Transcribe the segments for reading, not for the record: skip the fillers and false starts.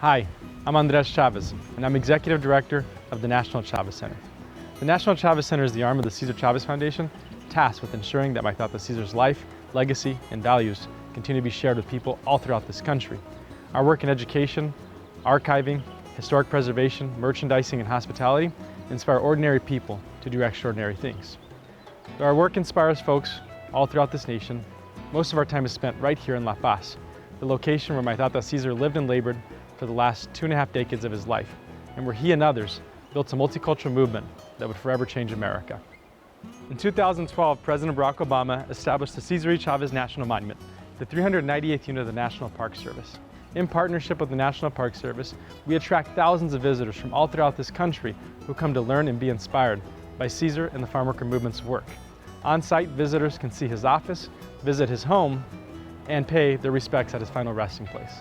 Hi, I'm Andres Chavez, and I'm Executive Director of the National Chavez Center. The National Chavez Center is the arm of the Cesar Chavez Foundation, tasked with ensuring that my Tata Cesar's life, legacy, and values continue to be shared with people all throughout this country. Our work in education, archiving, historic preservation, merchandising, and hospitality inspire ordinary people to do extraordinary things. Though our work inspires folks all throughout this nation, most of our time is spent right here in La Paz, the location where my Tata Cesar lived and labored for the last 2.5 decades of his life, and where he and others built a multicultural movement that would forever change America. In 2012, President Barack Obama established the Cesar Chavez National Monument, the 398th unit of the National Park Service. In partnership with the National Park Service, we attract thousands of visitors from all throughout this country who come to learn and be inspired by Cesar and the farm worker movement's work. On-site, visitors can see his office, visit his home, and pay their respects at his final resting place.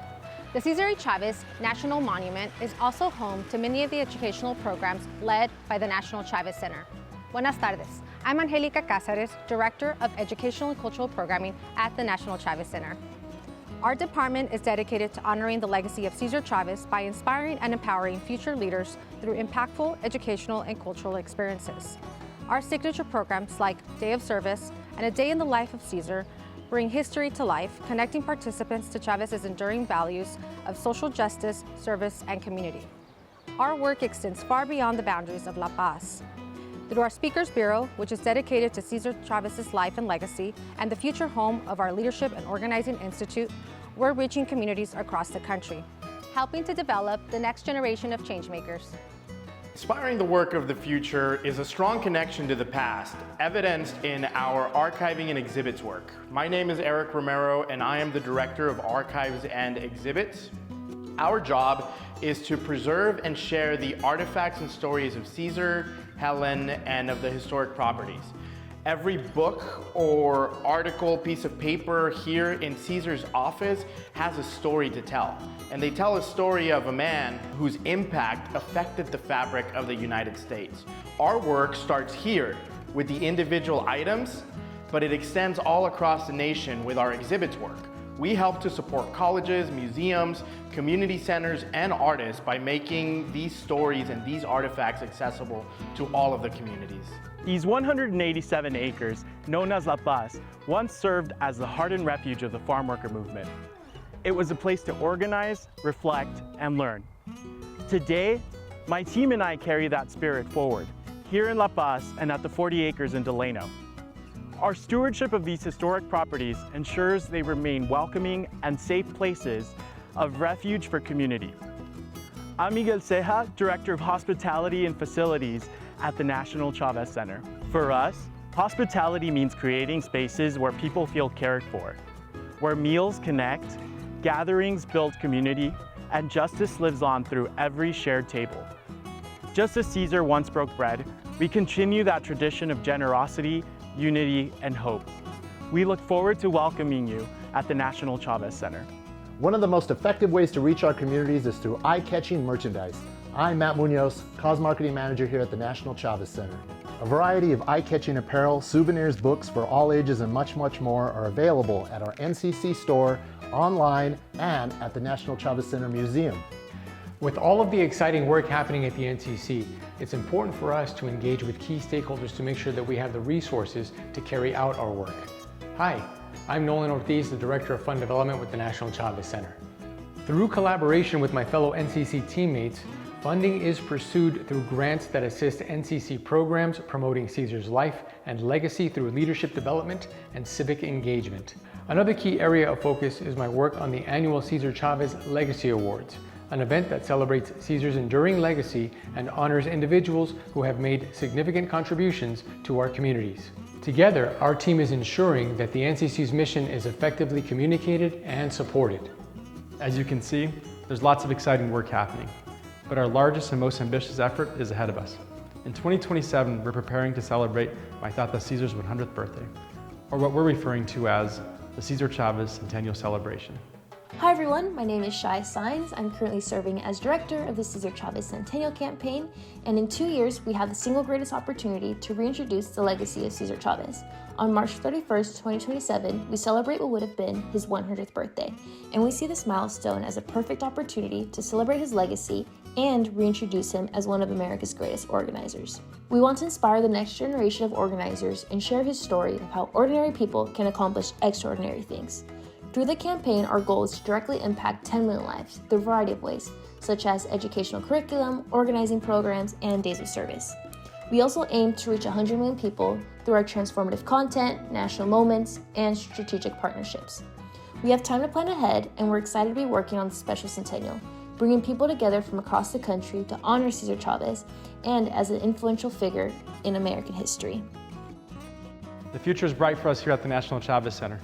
The Cesar Chavez National Monument is also home to many of the educational programs led by the National Chavez Center. Buenas tardes. I'm Angelica Cáceres, Director of Educational and Cultural Programming at the National Chavez Center. Our department is dedicated to honoring the legacy of Cesar Chavez by inspiring and empowering future leaders through impactful educational and cultural experiences. Our signature programs like Day of Service and A Day in the Life of Cesar bring history to life, connecting participants to Chavez's enduring values of social justice, service, and community. Our work extends far beyond the boundaries of La Paz. Through our Speakers Bureau, which is dedicated to Cesar Chavez's life and legacy, and the future home of our Leadership and Organizing Institute, we're reaching communities across the country, helping to develop the next generation of changemakers. Inspiring the work of the future is a strong connection to the past, evidenced in our archiving and exhibits work. My name is Eric Romero, and I am the Director of Archives and Exhibits. Our job is to preserve and share the artifacts and stories of Cesar, Helen, and of the historic properties. Every book or article, piece of paper here in Cesar's office has a story to tell. And they tell a story of a man whose impact affected the fabric of the United States. Our work starts here with the individual items, but it extends all across the nation with our exhibits work. We help to support colleges, museums, community centers, and artists by making these stories and these artifacts accessible to all of the communities. These 187 acres, known as La Paz, once served as the heart and refuge of the farm worker movement. It was a place to organize, reflect, and learn. Today, my team and I carry that spirit forward, here in La Paz and at the 40 acres in Delano. Our stewardship of these historic properties ensures they remain welcoming and safe places of refuge for community. I'm Miguel Ceja, Director of Hospitality and Facilities at the National Chavez Center. For us, hospitality means creating spaces where people feel cared for, where meals connect, gatherings build community, and justice lives on through every shared table. Just as Cesar once broke bread, we continue that tradition of generosity, unity, and hope. We look forward to welcoming you at the National Chavez Center. One of the most effective ways to reach our communities is through eye-catching merchandise. I'm Matt Munoz, Cause Marketing Manager here at the National Chavez Center. A variety of eye-catching apparel, souvenirs, books for all ages, and much, much more are available at our NCC store, online, and at the National Chavez Center Museum. With all of the exciting work happening at the NCC, it's important for us to engage with key stakeholders to make sure that we have the resources to carry out our work. Hi, I'm Nolan Ortiz, the Director of Fund Development with the National Chavez Center. Through collaboration with my fellow NCC teammates, funding is pursued through grants that assist NCC programs promoting Cesar's life and legacy through leadership development and civic engagement. Another key area of focus is my work on the annual Cesar Chavez Legacy Awards, an event that celebrates Cesar's enduring legacy and honors individuals who have made significant contributions to our communities. Together, our team is ensuring that the NCC's mission is effectively communicated and supported. As you can see, there's lots of exciting work happening, but our largest and most ambitious effort is ahead of us. In 2027, we're preparing to celebrate my Tata Cesar's 100th birthday, or what we're referring to as the Cesar Chavez Centennial Celebration. Hi everyone, my name is Shai Sines. I'm currently serving as director of the Cesar Chavez Centennial Campaign, and in 2 years we have the single greatest opportunity to reintroduce the legacy of Cesar Chavez. On March 31st, 2027, we celebrate what would have been his 100th birthday, and we see this milestone as a perfect opportunity to celebrate his legacy and reintroduce him as one of America's greatest organizers. We want to inspire the next generation of organizers and share his story of how ordinary people can accomplish extraordinary things. Through the campaign, our goal is to directly impact 10 million lives through a variety of ways, such as educational curriculum, organizing programs, and days of service. We also aim to reach 100 million people through our transformative content, national moments, and strategic partnerships. We have time to plan ahead, and we're excited to be working on the special centennial, bringing people together from across the country to honor Cesar Chavez and as an influential figure in American history. The future is bright for us here at the National Chavez Center,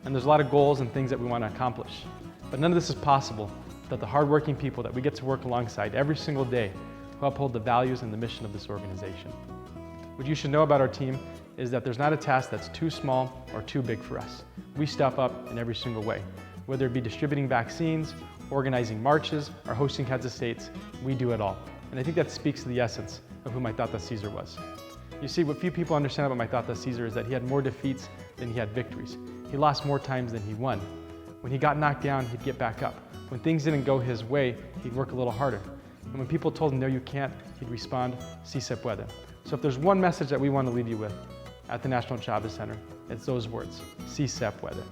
and there's a lot of goals and things that we want to accomplish. But none of this is possible without the hardworking people that we get to work alongside every single day who uphold the values and the mission of this organization. What you should know about our team is that there's not a task that's too small or too big for us. We step up in every single way. Whether it be distributing vaccines, organizing marches, or hosting heads of states, we do it all. And I think that speaks to the essence of who my Tata Cesar was. You see, what few people understand about my Tata Cesar is that he had more defeats than he had victories. He lost more times than he won. When he got knocked down, he'd get back up. When things didn't go his way, he'd work a little harder. And when people told him, no, you can't, he'd respond, si se puede. So if there's one message that we want to leave you with at the National Chavez Center, it's those words, si se puede.